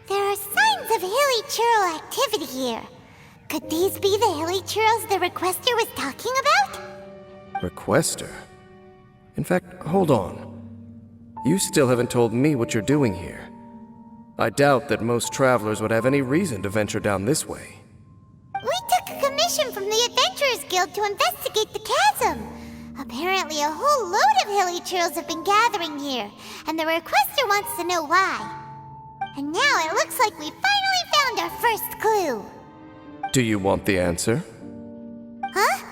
There are signs of hilichurl activity here. Could these be the hilichurls the Requester was talking about? Requester? In fact, hold on. You still haven't told me what you're doing here. I doubt that most travelers would have any reason to venture down this way. We took a commission from the Adventurers Guild to investigate the chasm. Apparently a whole load of hilichurls have been gathering here, and the Requester wants to know why. And now it looks like we finally found our first clue. Do you want the answer? Huh?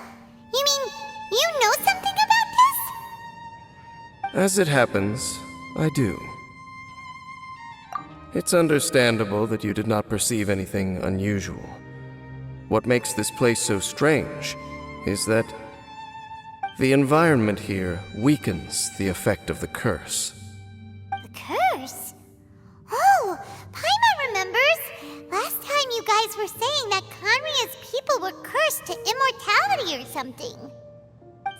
You mean you know something about this? As it happens, I do. It's understandable that you did not perceive anything unusual. What makes this place so strange is that the environment here weakens the effect of the curse. The curse? Oh, Paimon remembers! Last time you guys were saying that Khaenri'ah's people were cursed to immortality or something.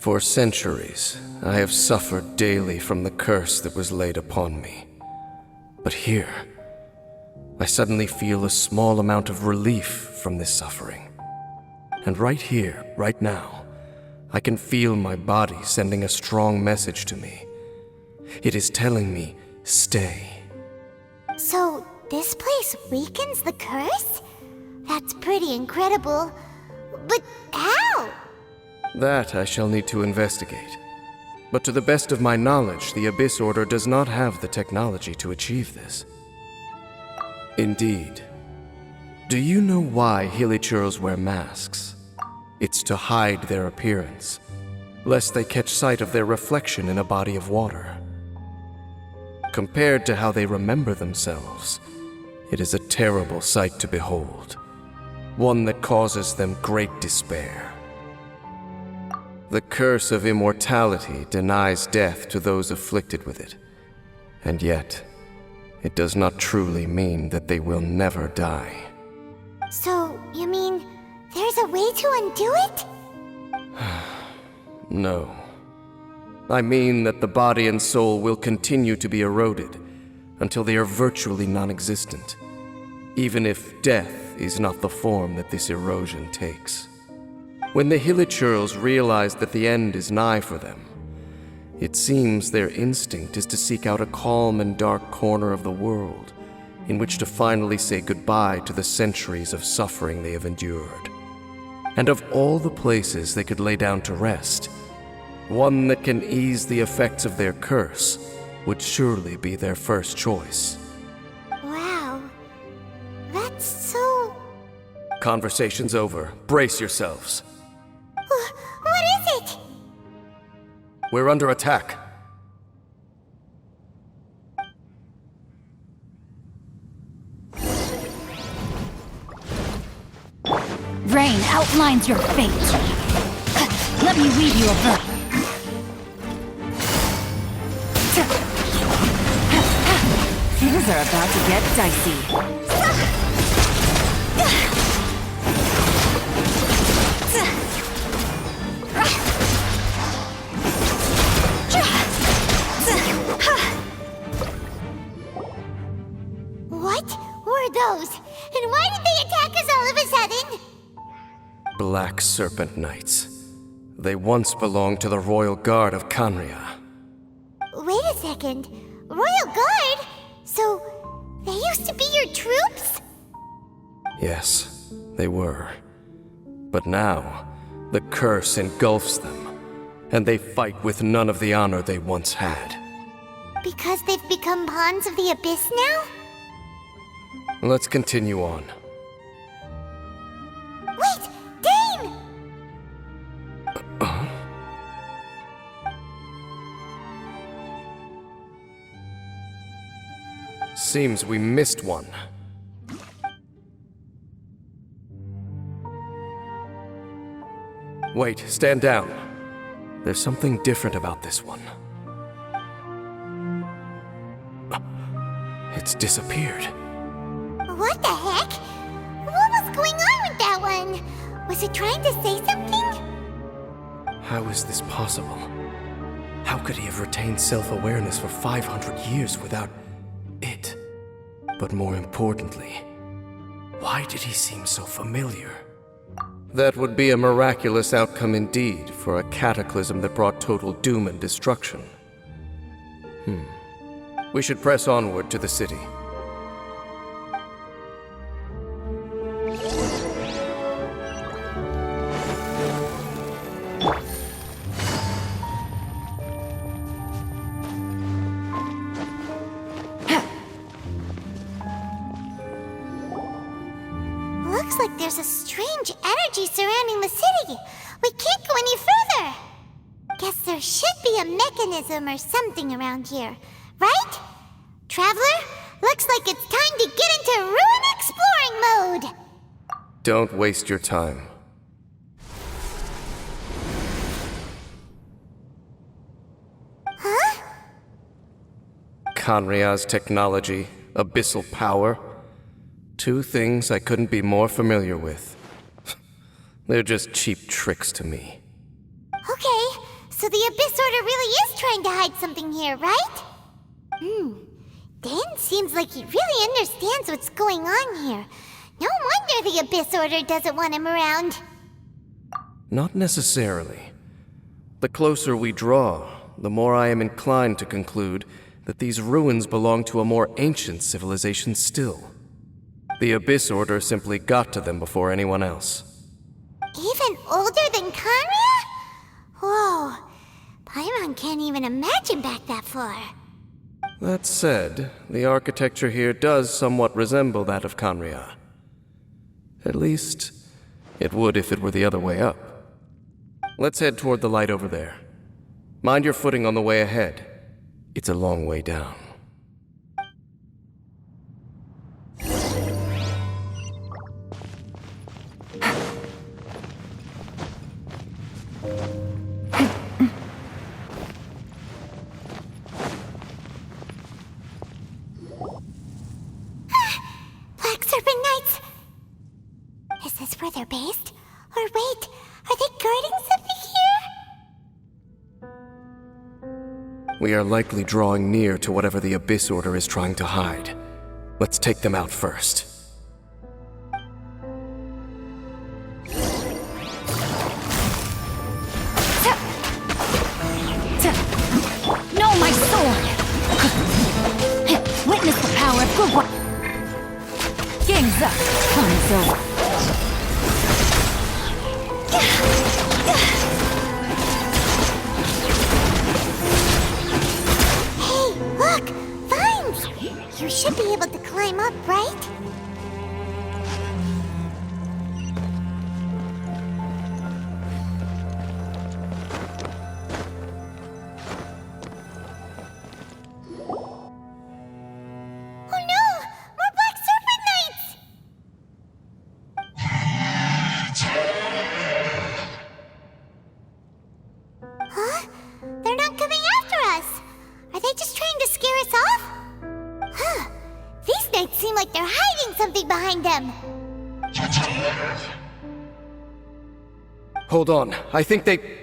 For centuries, I have suffered daily from the curse that was laid upon me. But here, I suddenly feel a small amount of relief from this suffering. And right here, right now, I can feel my body sending a strong message to me. It is telling me, stay. So, this place weakens the curse? That's pretty incredible. But how? That I shall need to investigate. But to the best of my knowledge, the Abyss Order does not have the technology to achieve this. Indeed. Do you know why hilichurls wear masks? It's to hide their appearance, lest they catch sight of their reflection in a body of water. Compared to how they remember themselves, it is a terrible sight to behold, one that causes them great despair. The curse of immortality denies death to those afflicted with it, and yet, it does not truly mean that they will never die. So, you mean there's a way to undo it? No. I mean that the body and soul will continue to be eroded until they are virtually non-existent, even if death is not the form that this erosion takes. When the hilichurls realize that the end is nigh for them, it seems their instinct is to seek out a calm and dark corner of the world in which to finally say goodbye to the centuries of suffering they have endured. And of all the places they could lay down to rest, one that can ease the effects of their curse would surely be their first choice. Wow. That's so... Conversation's over. Brace yourselves. What is it? We're under attack. Rain outlines your fate. Let me weave you a verse. Things are about to get dicey. What were those? And why did they attack us all of a sudden? Black Serpent Knights. They once belonged to the Royal Guard of Khaenri'ah. Wait a second. Royal Guard? So, they used to be your troops? Yes, they were. But now, the curse engulfs them, and they fight with none of the honor they once had. Because they've become pawns of the Abyss now? Let's continue on. Wait! Dane! Seems we missed one. Wait, stand down. There's something different about this one. It's disappeared. Was it trying to say something? How is this possible? How could he have retained self-awareness for 500 years without it? But more importantly, why did he seem so familiar? That would be a miraculous outcome indeed for a cataclysm that brought total doom and destruction. We should press onward to the city. Looks like there's a strange energy surrounding the city. We can't go any further. Guess there should be a mechanism or something around here, right? Traveler, looks like it's time to get into ruin exploring mode. Don't waste your time. Huh? Khanria's technology, abyssal power. Two things I couldn't be more familiar with. They're just cheap tricks to me. Okay, so the Abyss Order really is trying to hide something here, right? Dan seems like he really understands what's going on here. No wonder the Abyss Order doesn't want him around. Not necessarily. The closer we draw, the more I am inclined to conclude that these ruins belong to a more ancient civilization still. The Abyss Order simply got to them before anyone else. Even older than Khanria? Whoa, Paimon can't even imagine back that far. That said, the architecture here does somewhat resemble that of Khanria. At least, it would if it were the other way up. Let's head toward the light over there. Mind your footing on the way ahead. It's a long way down. Black Serpent Knights! Is this where they're based? Or wait, are they guarding something here? We are likely drawing near to whatever the Abyss Order is trying to hide. Let's take them out first. No, my sword! Witness the power of good work. Game's up. Time's over. Hey, look! Vines! You should be able to climb up, right? Oh no! More Black Serpent Knights! Huh? They're not coming after us! Are they just trying to scare us off? Huh. These knights seem like they're hiding something behind them. Hold on, I think they... They're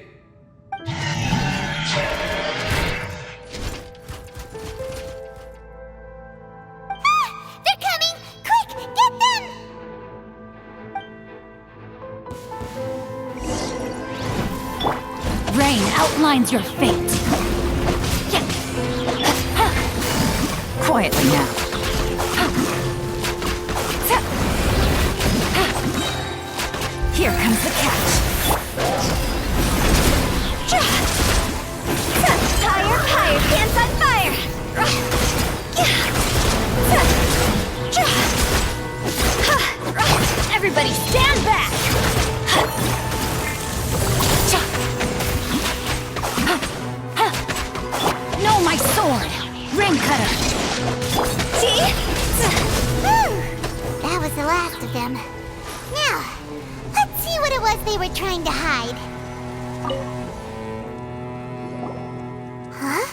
coming! Quick, get them! Rain outlines your fate. Quietly now. Here comes the catch. Higher, higher, pants on fire! Everybody stand back! No, my sword! Ring cutter! See? Whew. That was the last of them. Now, let's see what it was they were trying to hide. Huh?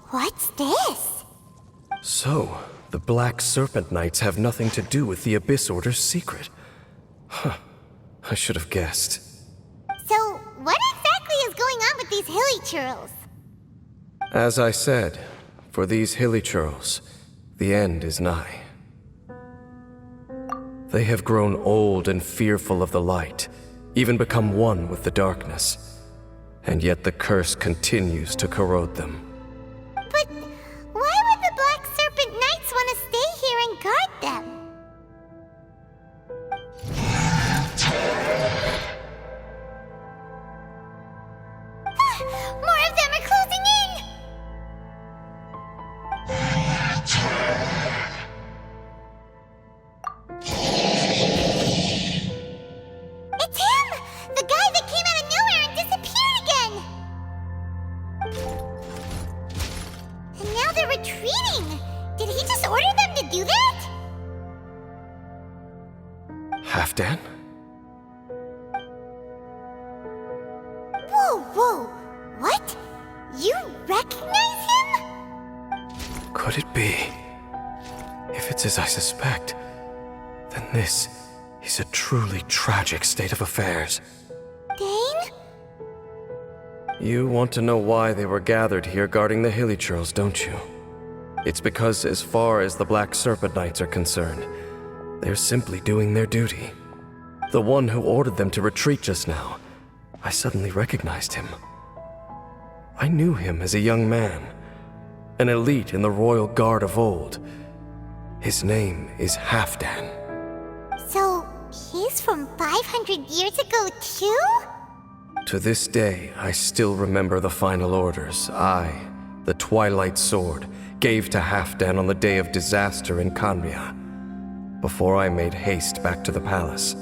What's this? So, the Black Serpent Knights have nothing to do with the Abyss Order's secret. Huh. I should have guessed. So, what exactly is going on with these hilichurls? As I said, for these hilichurls, the end is nigh. They have grown old and fearful of the light, even become one with the darkness. And yet the curse continues to corrode them. But why would the Black Serpent Knights want to stay here and guard them? More of them are closing in! It's him! The guy that came out of nowhere and disappeared again! And now they're retreating! Did he just order them to do that? Halfdan? Whoa, whoa! What? You recognize him? Could it be? If it's as I suspect, then this is a truly tragic state of affairs. Dane? You want to know why they were gathered here guarding the hilichurls, don't you? It's because as far as the Black Serpent Knights are concerned, they're simply doing their duty. The one who ordered them to retreat just now, I suddenly recognized him. I knew him as a young man, an elite in the royal guard of old. His name is Halfdan. So, he's from 500 years ago too? To this day, I still remember the final orders I, the Twilight Sword, gave to Halfdan on the day of disaster in Khaenri'ah, before I made haste back to the palace.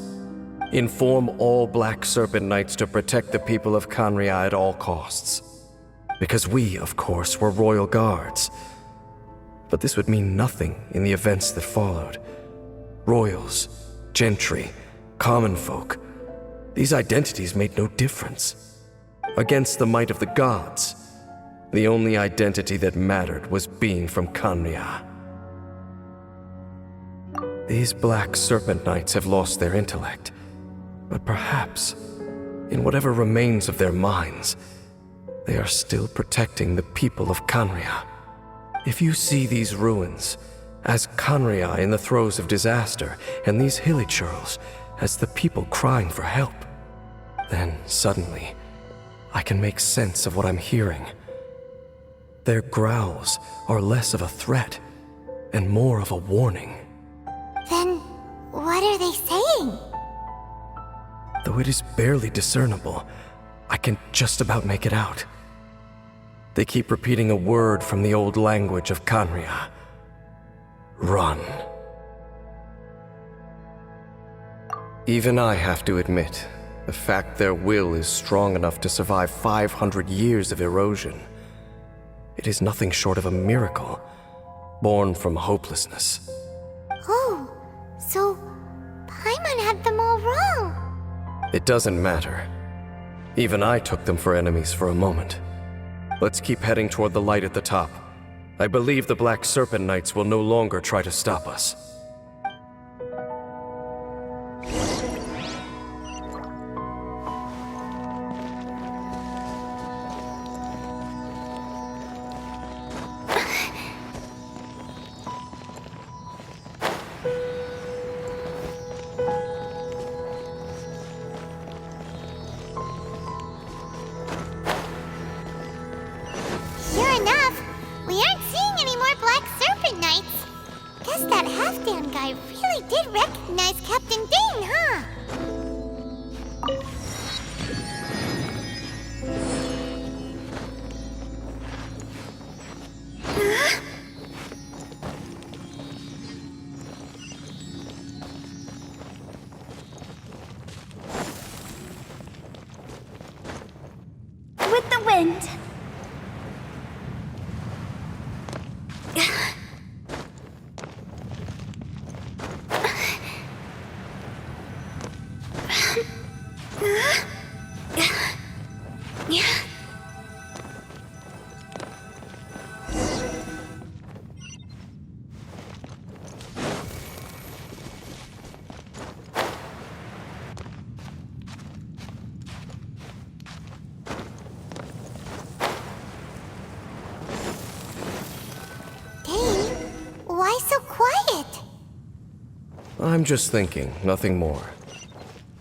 Inform all Black Serpent Knights to protect the people of Khaenri'ah at all costs. Because we, of course, were royal guards. But this would mean nothing in the events that followed. Royals, gentry, common folk, these identities made no difference. Against the might of the gods, the only identity that mattered was being from Khaenri'ah. These Black Serpent Knights have lost their intellect, but perhaps, in whatever remains of their minds, they are still protecting the people of Khaenri'ah. If you see these ruins as Khaenri'ah in the throes of disaster, and these hilichurls as the people crying for help, then suddenly I can make sense of what I'm hearing. Their growls are less of a threat and more of a warning. Then, what are they saying? Though it is barely discernible, I can just about make it out. They keep repeating a word from the old language of Khaenri'ah. Run. Even I have to admit, the fact their will is strong enough to survive 500 years of erosion. It is nothing short of a miracle, born from hopelessness. Oh, so Paimon had them all wrong. It doesn't matter. Even I took them for enemies for a moment. Let's keep heading toward the light at the top. I believe the Black Serpent Knights will no longer try to stop us. Sure enough, we aren't seeing any more Black Serpent Knights. Guess that Halfdan guy really did recognize Captain Dane, huh? With the wind. Why so quiet? I'm just thinking, nothing more.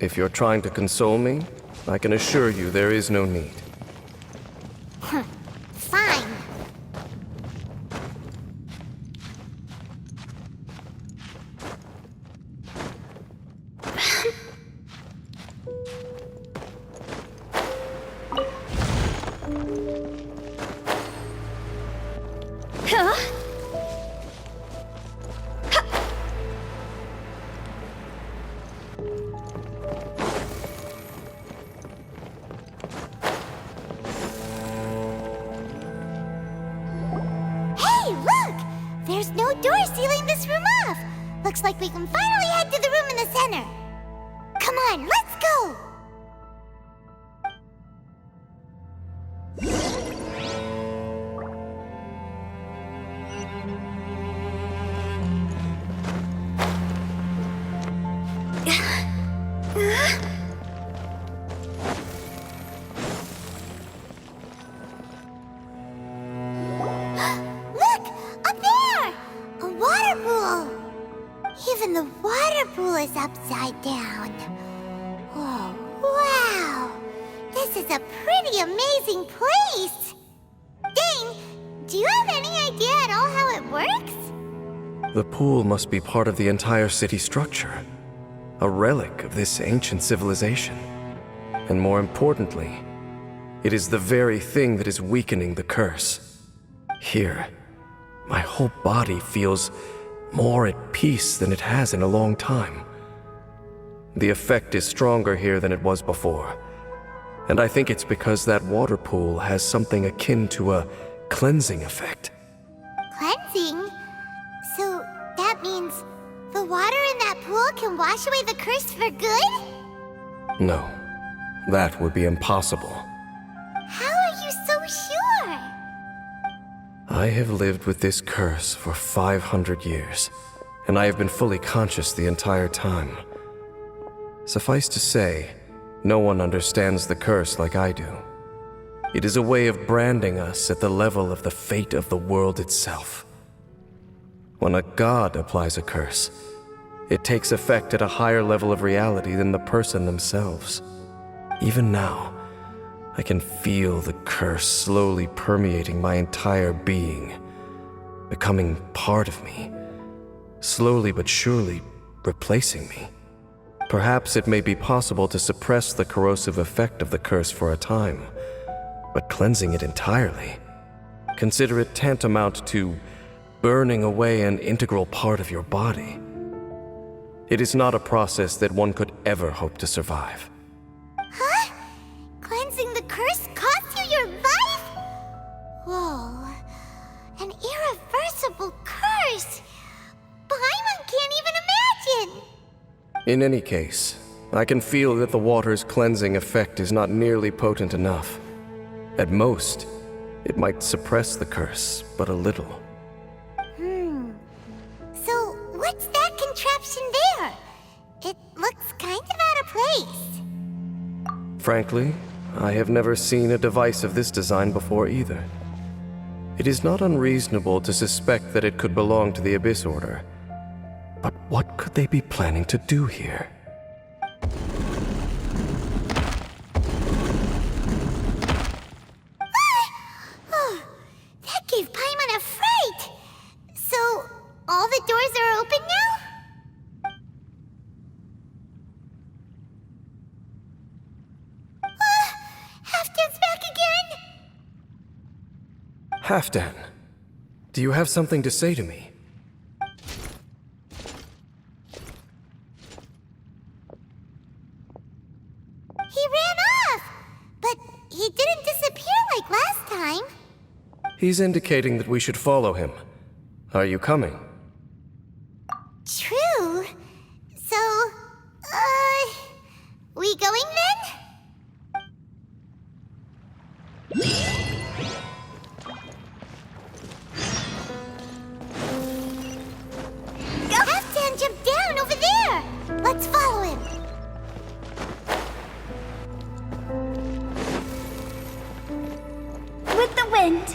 If you're trying to console me, I can assure you there is no need. Fine. Huh? Hey, look! There's no door sealing this room off. Looks like we can finally head to the room in the center. Come on, let's go! Look! Up there! A water pool! Even the water pool is upside down. Oh, wow! This is a pretty amazing place! Dane, do you have any idea at all how it works? The pool must be part of the entire city structure, a relic of this ancient civilization. And more importantly, it is the very thing that is weakening the curse. Here, my whole body feels more at peace than it has in a long time. The effect is stronger here than it was before, and I think it's because that water pool has something akin to a cleansing effect. Cleansing? So that means the water in that pool can wash away the curse for good? No, that would be impossible. How are you so sure? I have lived with this curse for 500 years, and I have been fully conscious the entire time. Suffice to say, no one understands the curse like I do. It is a way of branding us at the level of the fate of the world itself. When a god applies a curse, it takes effect at a higher level of reality than the person themselves. Even now, I can feel the curse slowly permeating my entire being, becoming part of me, slowly but surely replacing me. Perhaps it may be possible to suppress the corrosive effect of the curse for a time, but cleansing it entirely, consider it tantamount to burning away an integral part of your body. It is not a process that one could ever hope to survive. Huh? Cleansing the curse cost you your life? Whoa. An irreversible curse. Paimon can't even imagine. In any case, I can feel that the water's cleansing effect is not nearly potent enough. At most, it might suppress the curse, but a little. So, what's that contraption there? It looks kind of out of place. Frankly, I have never seen a device of this design before either. It is not unreasonable to suspect that it could belong to the Abyss Order. But what could they be planning to do here? Oh, that gave Paimon a fright. So, all the doors are open now? Halfdan's back again? Halfdan, do you have something to say to me? He ran off, but he didn't disappear like last time. He's indicating that we should follow him. Are you coming? True. So, we going then? Halfdan jumped down over there. Let's follow him. With the wind.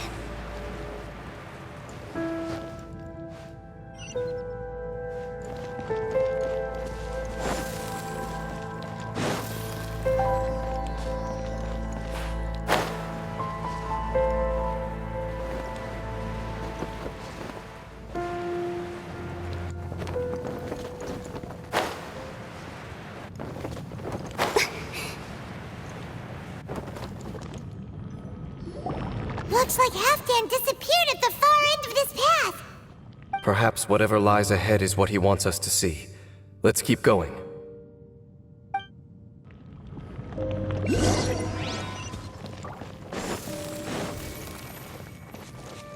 Looks like Halfdan disappeared at the far end of this path. Perhaps whatever lies ahead is what he wants us to see. Let's keep going.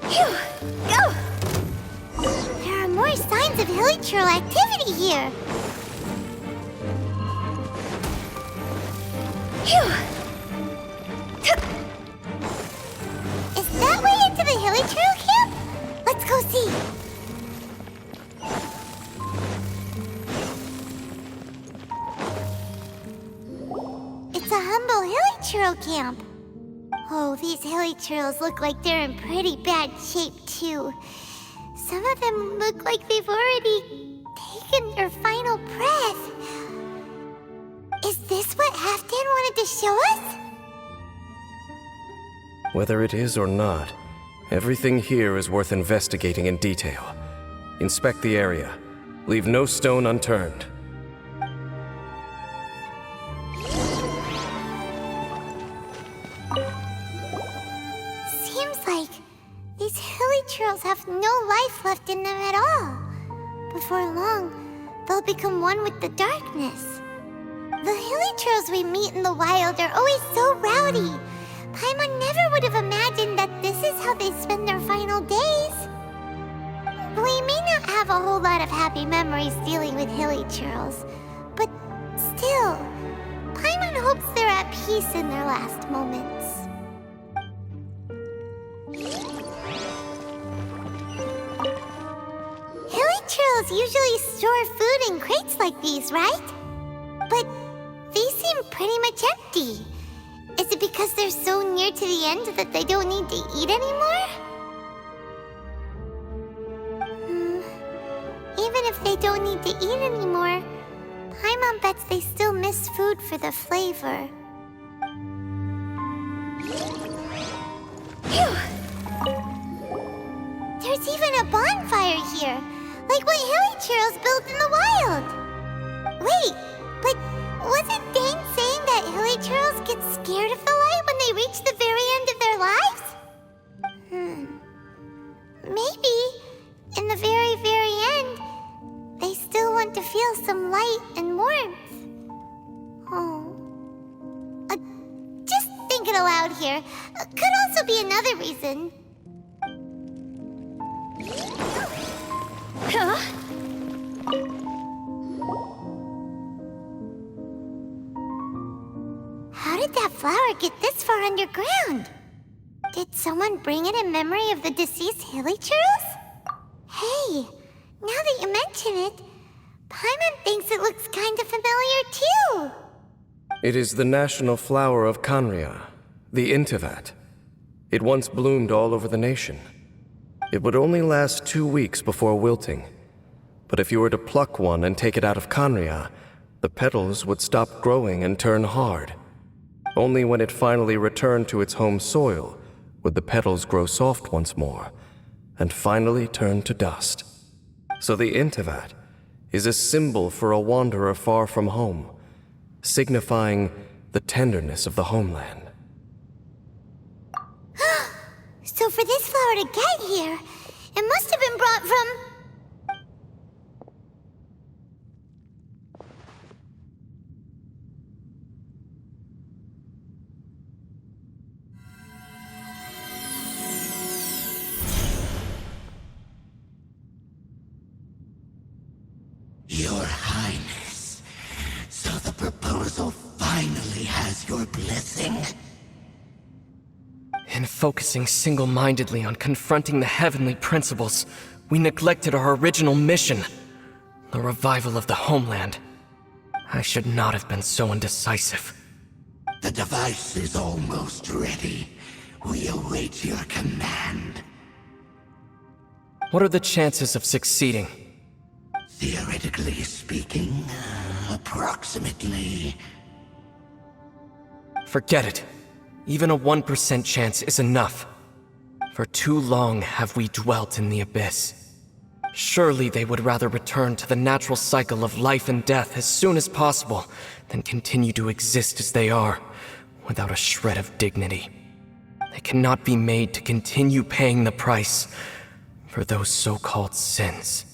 Phew! Go! There are more signs of hilichurl activity here. Phew! Is that way into the hilichurl camp? Let's go see. It's a humble hilichurl camp. Oh, these hilichurls look like they're in pretty bad shape, too. Some of them look like they've already taken their final breath. Is this what Halfdan wanted to show us? Whether it is or not, everything here is worth investigating in detail. Inspect the area. Leave no stone unturned. Seems like these hilichurls have no life left in them at all. Before long, they'll become one with the darkness. The hilichurls we meet in the wild are always so rowdy. Paimon never would have imagined that this is how they spend their final days. We may not have a whole lot of happy memories dealing with hilichurls, but still, Paimon hopes they're at peace in their last moments. Hilichurls usually store food in crates like these, right? But these seem pretty much empty. Is it because they're so near to the end that they don't need to eat anymore? Even if they don't need to eat anymore, Paimon bets they still miss food for the flavor. Phew! There's even a bonfire here, like what hilichurls built in the wild. Wait, but wasn't Dane saying that hilichurls get scared of the light when they reach the very end of their lives? Maybe, in the very, very end, they still want to feel some light and warmth. Oh. Just thinking aloud here. Could also be another reason. Huh? How did that flower get this far underground? Did someone bring it in memory of the deceased hilichurls? Hey, now that you mention it, Paimon thinks it looks kind of familiar too. It is the national flower of Khaenri'ah, the Intivat. It once bloomed all over the nation. It would only last 2 weeks before wilting. But if you were to pluck one and take it out of Khaenri'ah, the petals would stop growing and turn hard. Only when it finally returned to its home soil would the petals grow soft once more, and finally turn to dust. So the Intivat is a symbol for a wanderer far from home, signifying the tenderness of the homeland. So for this flower to get here, it must have been brought from... Your Highness, so the proposal finally has your blessing? In focusing single-mindedly on confronting the heavenly principles, we neglected our original mission, the revival of the homeland. I should not have been so indecisive. The device is almost ready. We await your command. What are the chances of succeeding? Theoretically speaking, approximately. Forget it. Even a 1% chance is enough. For too long have we dwelt in the abyss. Surely they would rather return to the natural cycle of life and death as soon as possible than continue to exist as they are, without a shred of dignity. They cannot be made to continue paying the price for those so-called sins.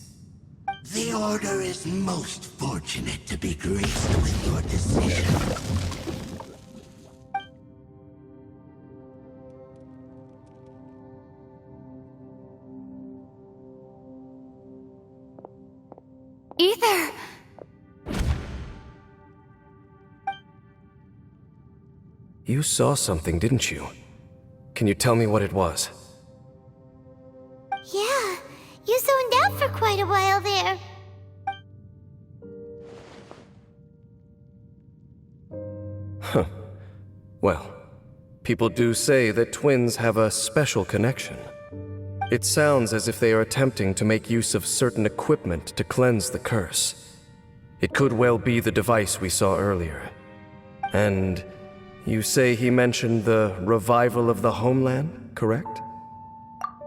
The Order is most fortunate to be graced with your decision. Ether! You saw something, didn't you? Can you tell me what it was? Yeah, you zoned out for quite a while there. Well, people do say that twins have a special connection. It sounds as if they are attempting to make use of certain equipment to cleanse the curse. It could well be the device we saw earlier. And you say he mentioned the revival of the homeland, correct?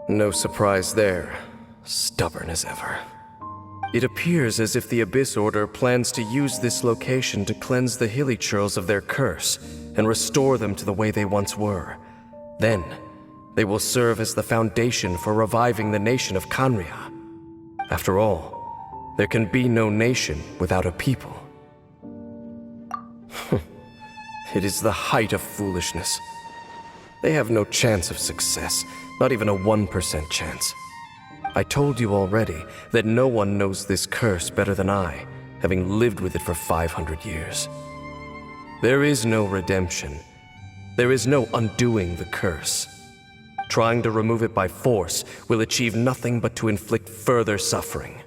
No surprise there. Stubborn as ever. It appears as if the Abyss Order plans to use this location to cleanse the Hilichurls of their curse and restore them to the way they once were. Then, they will serve as the foundation for reviving the nation of Khaenri'ah. After all, there can be no nation without a people. It is the height of foolishness. They have no chance of success, not even a 1% chance. I told you already that no one knows this curse better than I, having lived with it for 500 years. There is no redemption. There is no undoing the curse. Trying to remove it by force will achieve nothing but to inflict further suffering.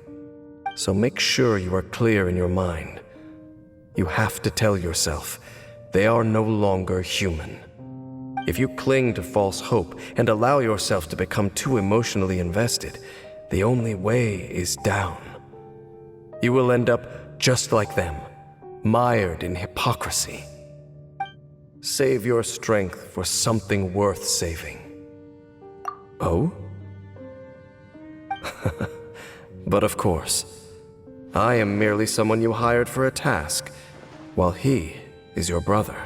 So make sure you are clear in your mind. You have to tell yourself, they are no longer human. If you cling to false hope and allow yourself to become too emotionally invested, the only way is down. You will end up just like them, mired in hypocrisy. Save your strength for something worth saving. Oh? But of course, I am merely someone you hired for a task, while he is your brother.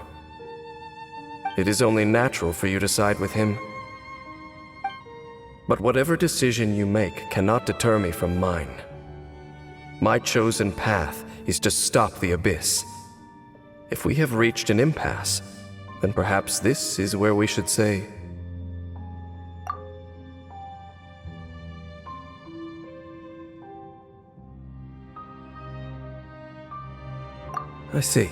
It is only natural for you to side with him. But whatever decision you make cannot deter me from mine. My chosen path is to stop the Abyss. If we have reached an impasse, then perhaps this is where we should say, I see.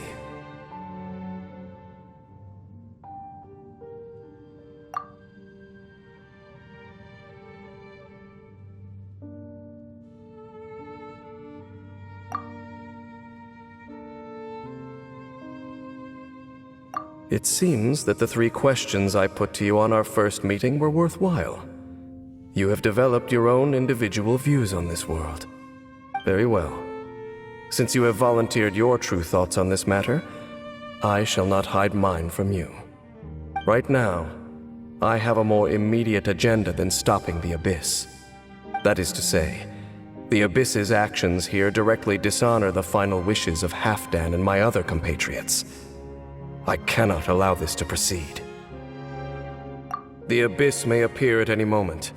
It seems that the 3 questions I put to you on our first meeting were worthwhile. You have developed your own individual views on this world. Very well. Since you have volunteered your true thoughts on this matter, I shall not hide mine from you. Right now, I have a more immediate agenda than stopping the Abyss. That is to say, the Abyss's actions here directly dishonor the final wishes of Halfdan and my other compatriots. I cannot allow this to proceed. The Abyss may appear at any moment.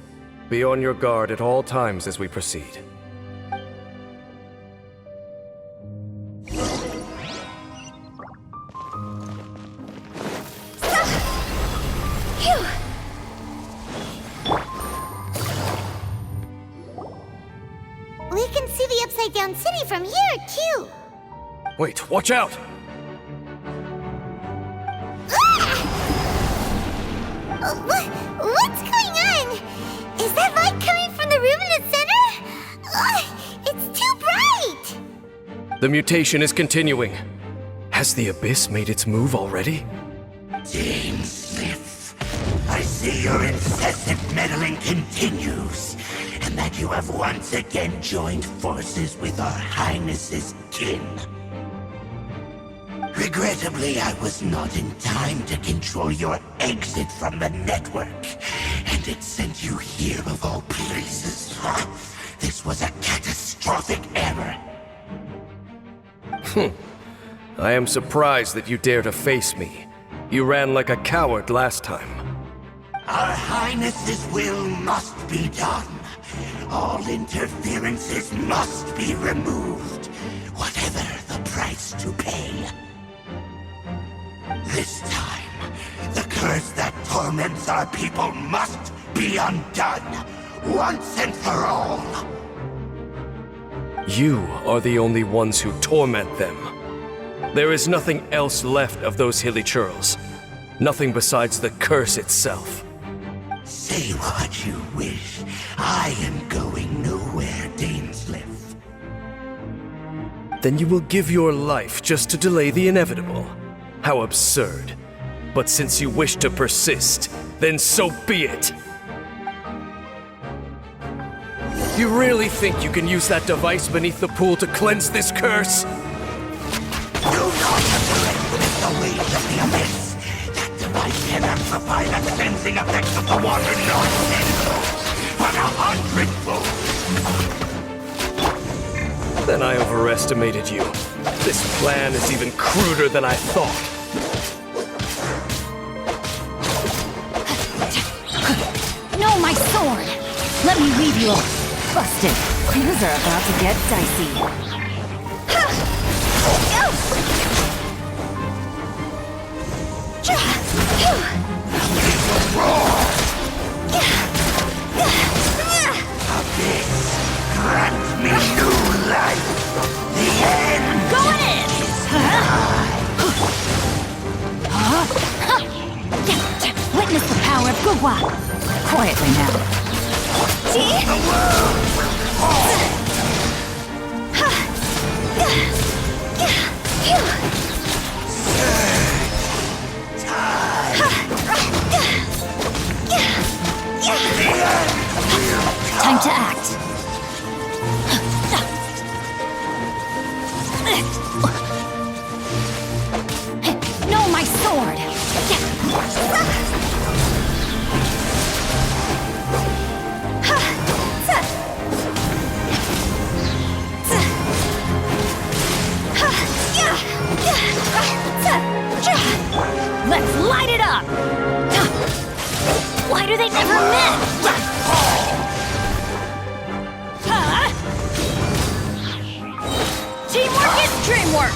Be on your guard at all times as we proceed. We can see the Upside Down City from here, too. Wait, watch out! What's going on? Is that light coming from the room in the center? It's too bright! The mutation is continuing. Has the Abyss made its move already? Dame Smith, I see your incessant meddling continues, and that you have once again joined forces with our Highness's kin. Regrettably, I was not in time to control your exit from the network, and it sent you here of all places. This was a catastrophic error. I am surprised that you dare to face me. You ran like a coward last time. Our Highness's will must be done. All interferences must be removed, whatever the price to pay. This time, the curse that torments our people must be undone, once and for all. You are the only ones who torment them. There is nothing else left of those hilly churls. Nothing besides the curse itself. Say what you wish. I am going nowhere, Dainsleif. Then you will give your life just to delay the inevitable. How absurd. But since you wish to persist, then so be it. You really think you can use that device beneath the pool to cleanse this curse? Do not underestimate the weight of the abyss. That device can amplify the cleansing effects of the water not tenfold, but 100-fold. Then I overestimated you. This plan is even cruder than I thought. No, my sword! Let me leave you all. Busted. Things are about to get dicey. Abyss, grant me new life. The end. Going in! Witness the power of Gugwa. Quietly now. See? The world will fall. Time to act. No, my sword! Let's light it up! Why do they never miss? Teamwork is dreamwork!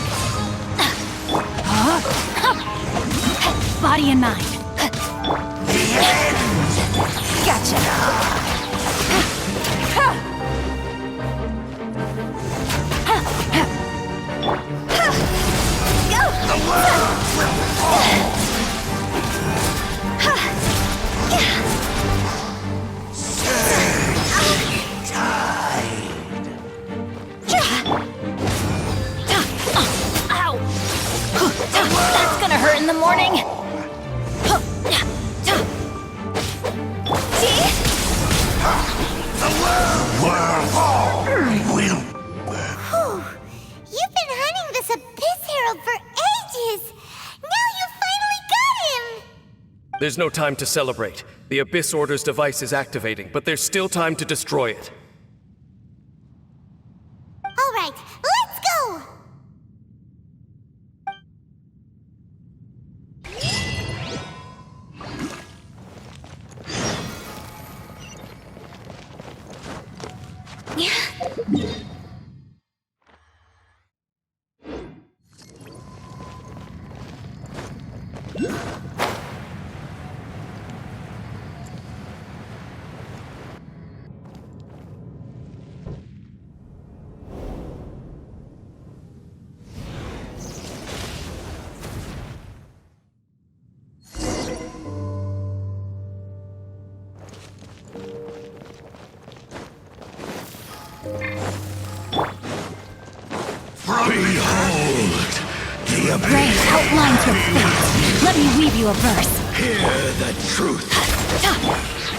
Body and mind. Gotcha. The world will fall. Ow! That's gonna hurt in the morning. See? The world fall. Will. Whew. You've been hunting this Abyss Herald for ages! Now you finally got him! There's no time to celebrate. The Abyss Order's device is activating, but there's still time to destroy it. All right, let's go! Behold, the abyss. Rain outlines your fate. Let me weave you a verse. Hear the truth.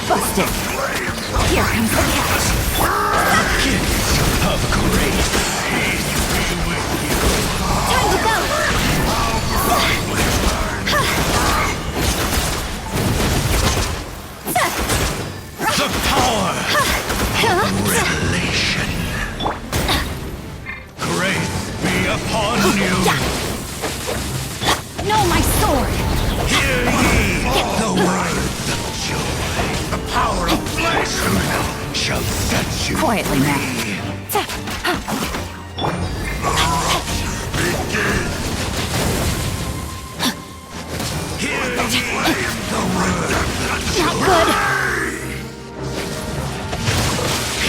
Busted. Flame Here comes the catch. Of grace. Time to go! The power of revelation. Grace be upon you. No, my sword! Hear ye the words of joy. The power of flesh shall set you Quietly now. Hear ye the words of Not good!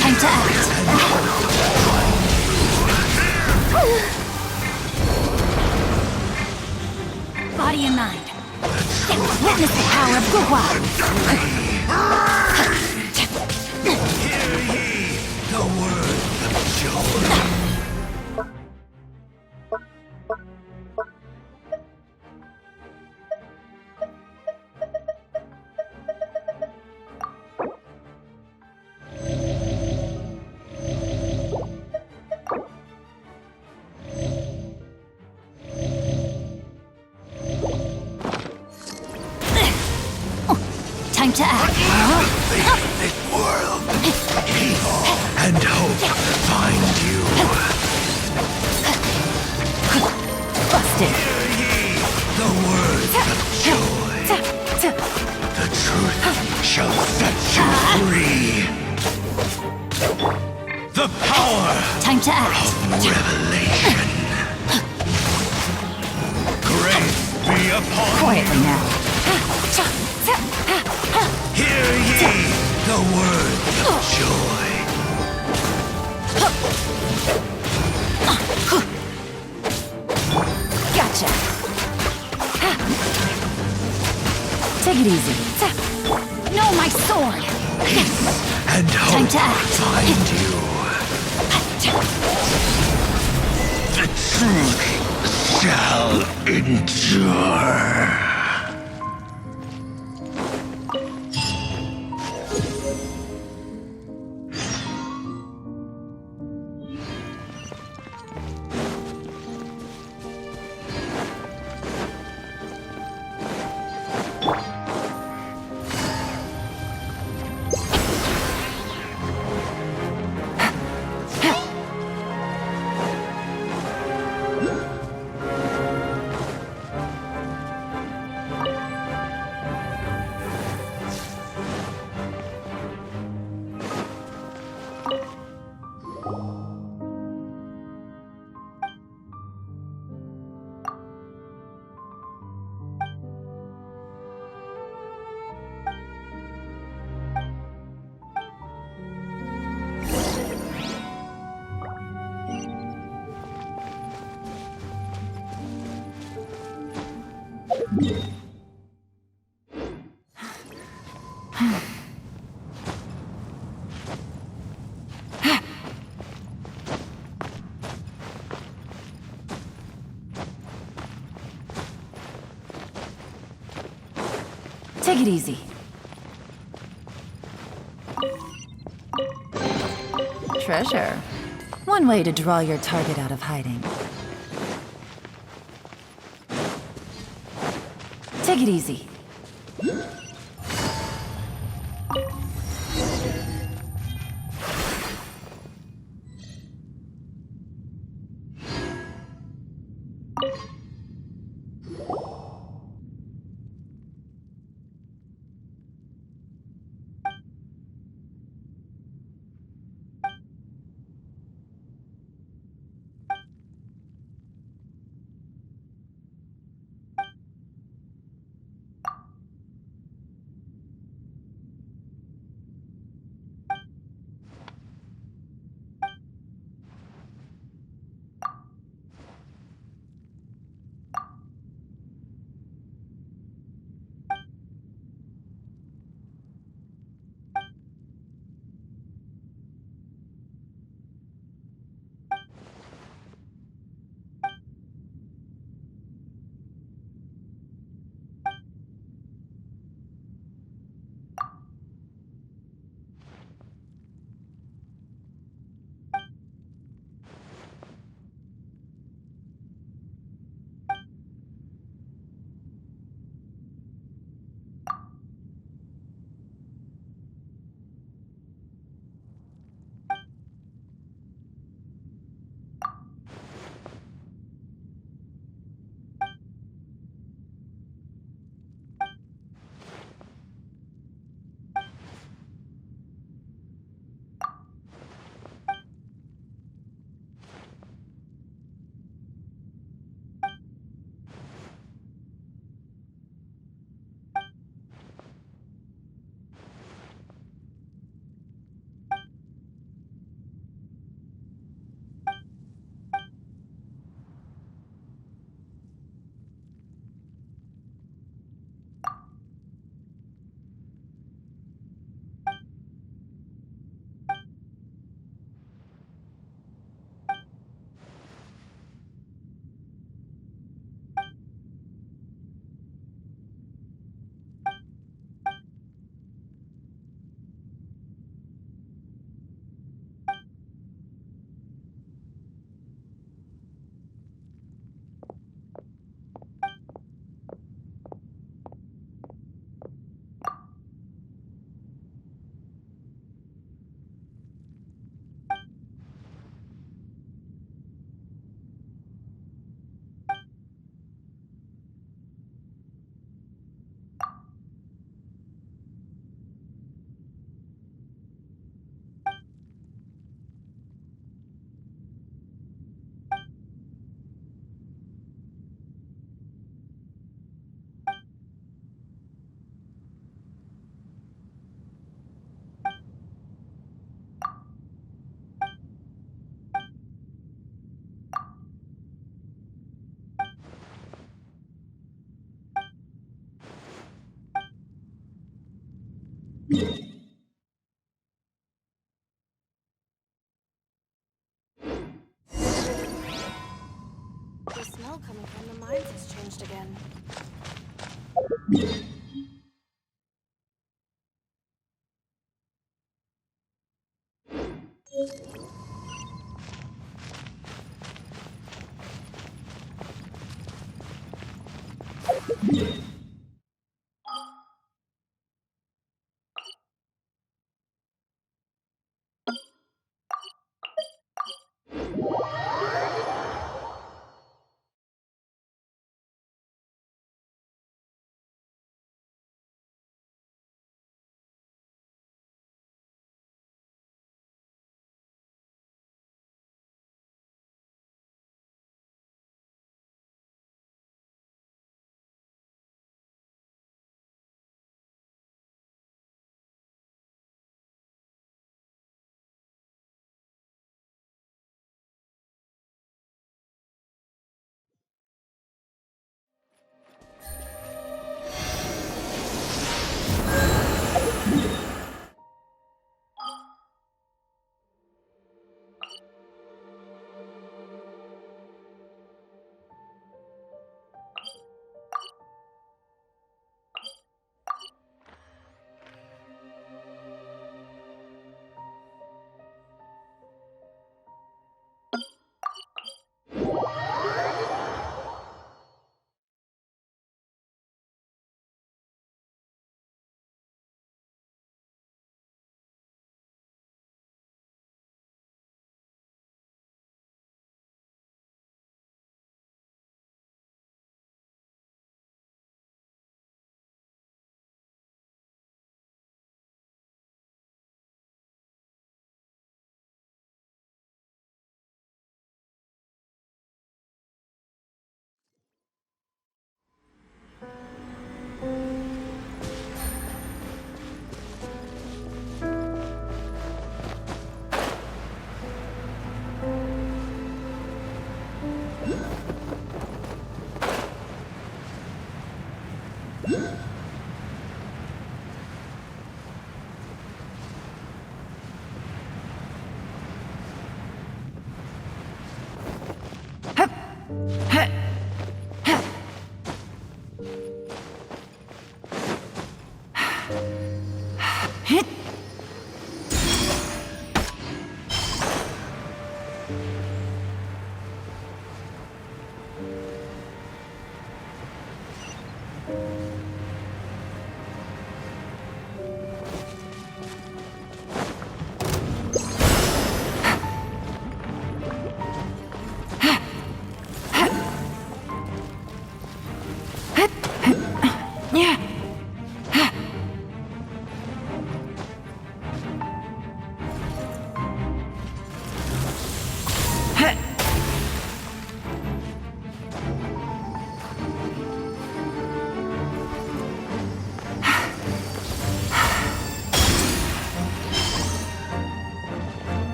Time to act. Body and mind. Witness the power of Gugwa. Hear ye the words of joy. Time to act. This world, evil and hope find you. Busted. Hear ye the words of joy. The truth shall set you free. The power Time to act. of revelation. Grace be upon Quietly you. now. Hear ye the words of joy. Gotcha. Take it easy. No, my sword! And Time hope to act. find you. The truth shall endure. Take it easy. Treasure. One way to draw your target out of hiding. Take it easy. The smell coming from the mines has changed again.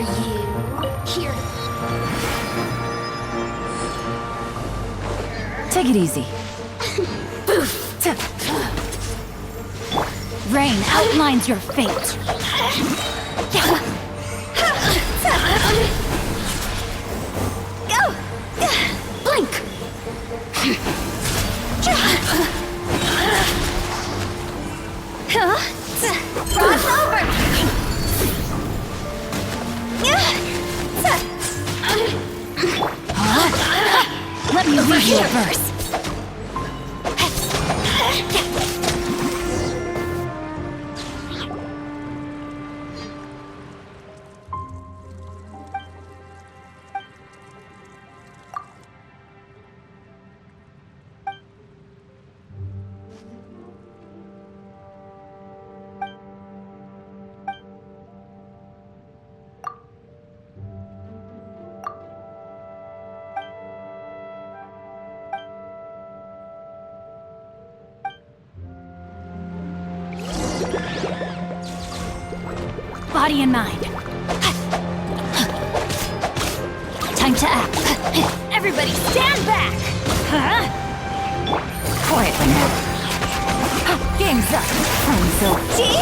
you. Here. Take it easy. Rain outlines your fate. Go! Blink! Cross over! Let me read you a verse. Body and mind. Time to act. Everybody stand back! Quietly now. Game's up. See?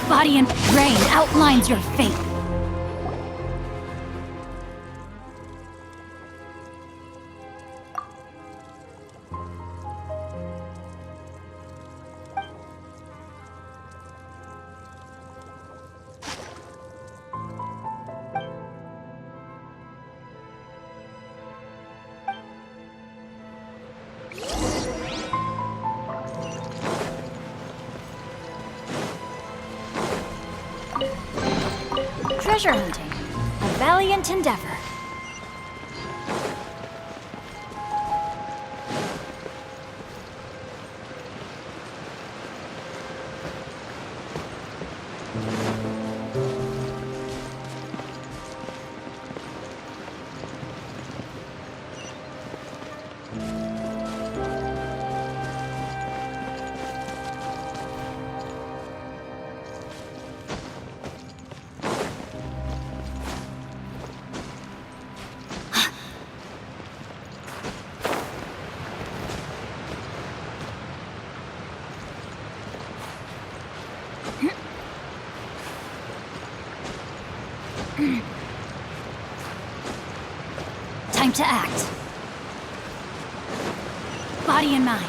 Body and rain outlines your fate. Treasure hunting, a valiant endeavor. Time to act. Body and mind.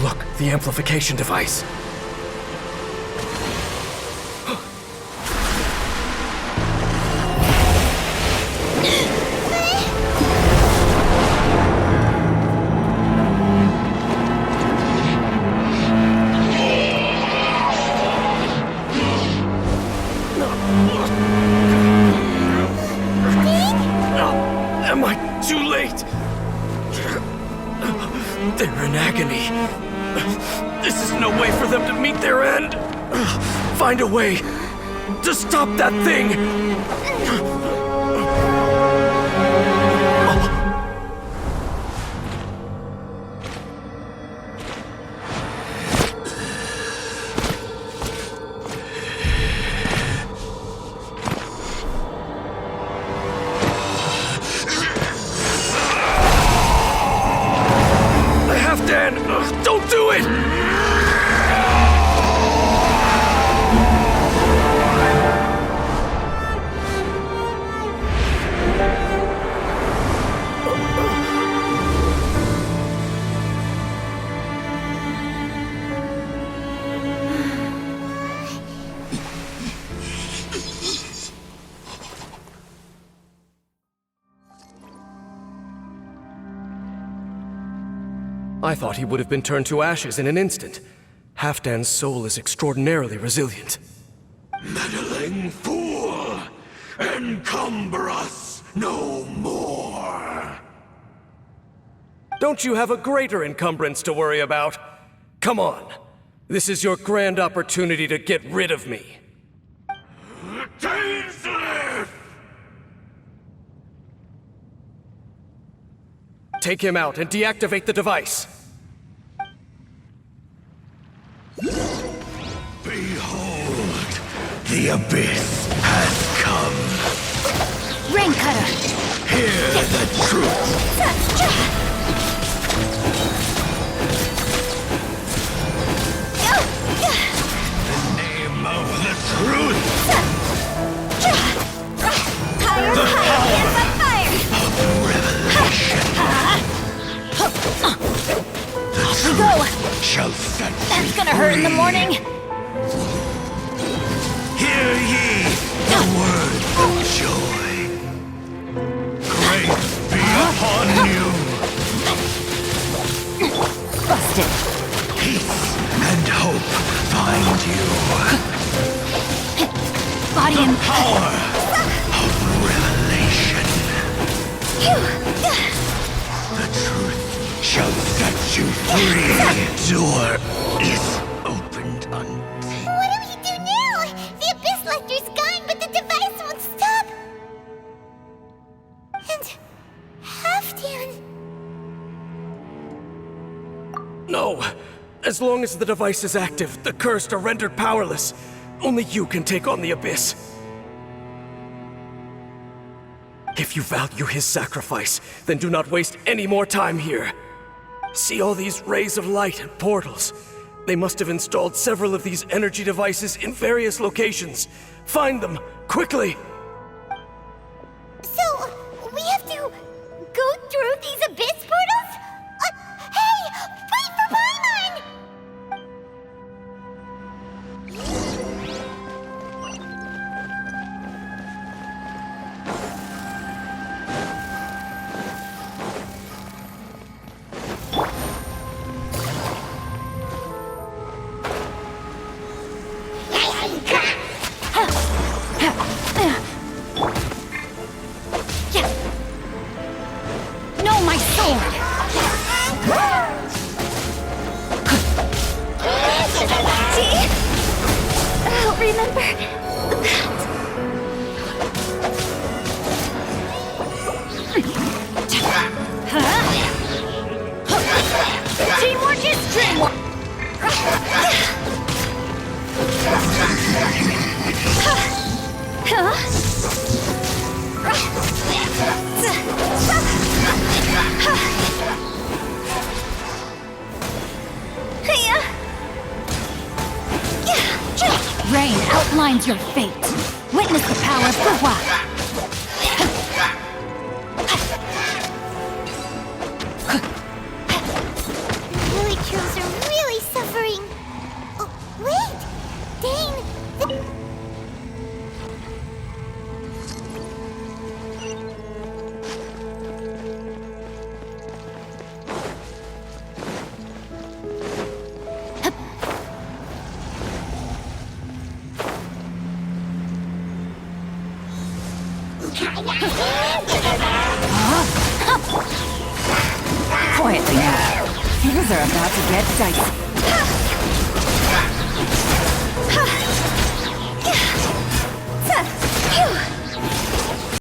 Look, the amplification device. Am I too late? They're in agony. This is no way for them to meet their end. Find a way to stop that thing. Halfdan, don't do it! I thought he would have been turned to ashes in an instant. Halfdan's soul is extraordinarily resilient. Meddling fool! Encumber us no more! Don't you have a greater encumbrance to worry about? Come on. This is your grand opportunity to get rid of me. Dainsleif! Take him out and deactivate the device. Behold, the abyss has come. Rain Cutter! Hear the truth. The name of the truth. The power of revelation. The truth shall set That's gonna hurt in the morning. Hear ye the word of joy. Grace be upon you. Busted. Peace and hope find you. Body and Power of revelation. The truth shall set you free. Door is opened unto. What do we do now? The Abyss Lecter's gone, but the device won't stop. And Halfdan. No. As long as the device is active, the cursed are rendered powerless. Only you can take on the Abyss. If you value his sacrifice, then do not waste any more time here. See all these rays of light and portals? They must have installed several of these energy devices in various locations. Find them, quickly! So, we have to go through these Abyss portals? Hey! Wait for Paimon! Teamwork is dreamwork! Rain outlines your fate. Witness the power of Fuhua. The villagers are really suffering. Oh, wait! Dane! Quietly now. Things are about to get dicey.